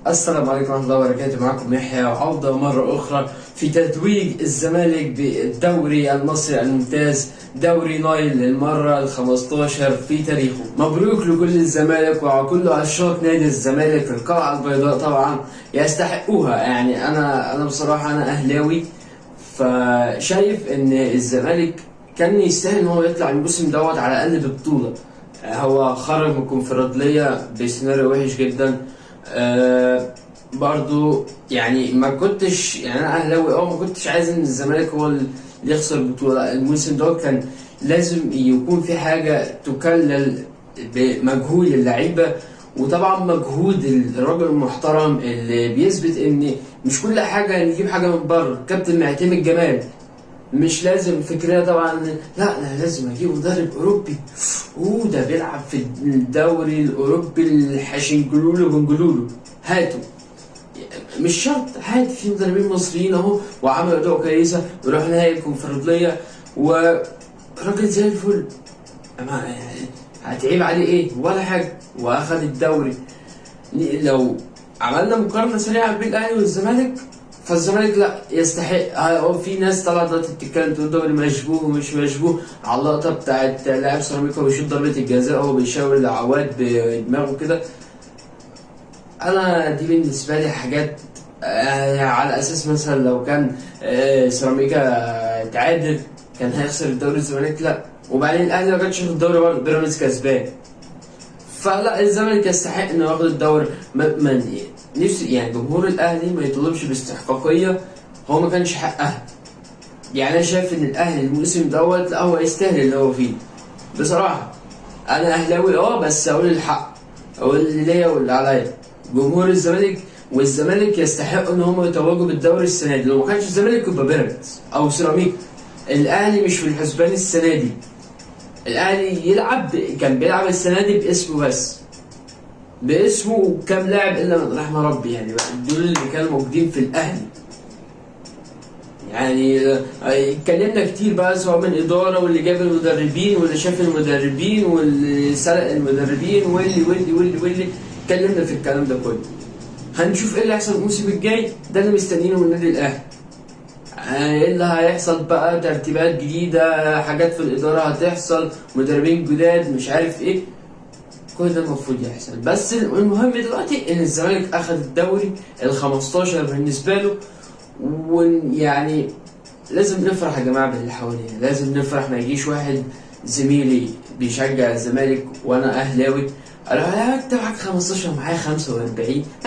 السلام عليكم ورحمة الله وبركاته. معكم يحيى وعودة مرة أخرى في تتويج الزمالك بالدوري المصري الممتاز، دوري نايل للمرة ال15 في تاريخه. مبروك لكل الزمالك وكل عشاق نادي الزمالك في القلعة البيضاء، طبعا يستحقوها. يعني أنا بصراحة أنا أهلاوي، فشايف إن الزمالك كان يستاهل إن هو يطلع الموسم دوت على الأقل ببطولة. هو خرج من الكونفدرالية بسيناريو وحش جدا. برضو يعني ما كنتش، يعني انا اهلاوي ما كنتش عايز ان الزمالك هو اللي يخسر البطوله. الموسم ده كان لازم يكون في حاجه تكلل بمجهود اللعيبه، وطبعا مجهود الراجل المحترم اللي بيثبت ان مش كل حاجه نجيب حاجه من بره. كابتن معتمد جمال مش لازم فكرة طبعا، لا انا لازم اجيب مدرب اوروبي ده بيلعب في الدوري الاوروبي الحشنجلولو بنجلولو، هاتوا. مش شرط، هات في مدربين مصريين اهو وعملوا اداء كويسه وراح نهائي الكونفدراليه وراجل زي الفل. يعني هتعيب عليه ايه؟ ولا حاجه، واخد الدوري. لو عملنا مقارنه سريعه بين الاهلي والزمالك، فالزمالك لا يستحق. في ناس طلعت دلوقتي بتتكلم تقول دوري مشبوه ومش مشبوه على اللقطه بتاعت لاعب سيراميكا وبيشوط ضربه الجزاء وهو بيشاور لعواد بدماغه كده. انا دي بالنسبه لي حاجات على اساس مثلا لو كان سيراميكا تعادل كان هيخسر الدوري الزمالك، لا. وبعدين الاهلي ما كانش في الدوري برضه، بيراميدز كسبان. فلا، الزمالك يستحق انه ياخد الدوري. نفسي يعني جمهور الاهلي ما يطلبش باستحقاقيه هو ما كانش حقها. يعني انا شايف ان الاهلي الموسم دوت لا، هو يستاهل اللي هو فيه بصراحه. انا اهلاوي بس اقول الحق، اقول اللي ليا واللي عليا. جمهور الزمالك والزمالك يستحقوا ان هم يتوجوا بالدوري السنه دي. لو ما كانش الزمالك يبقى بيراميدز او سيراميكا. الاهلي مش في الحسبان السنه دي. الاهلي كان بيلعب السنه دي باسمه بس، باسمه وكام لاعب الا من رحم ربي، يعني دول اللي كانوا موجودين في الاهلي. يعني اتكلمنا كتير بقى، سواء من اداره واللي جاب المدربين واللي شاف المدربين واللي سرق المدربين واللي اتكلمنا في الكلام ده كله. هنشوف ايه اللي هيحصل الموسم الجاي، ده اللي مستنيينه من النادي الاهلي. ايه اللي هيحصل بقى، ترتيبات جديده، حاجات في الاداره هتحصل، مدربين جداد، مش عارف ايه، كل ده المفروض يحصل. بس المهم دلوقتي ان الزمالك اخذ الدوري ال15 بالنسبه له. ويعني لازم نفرح يا جماعه باللي حوالينا، لازم نفرح. ما يجيش واحد زميلي بيشجع الزمالك وانا اهلاوي، انا انت معاك 15 معايا 45،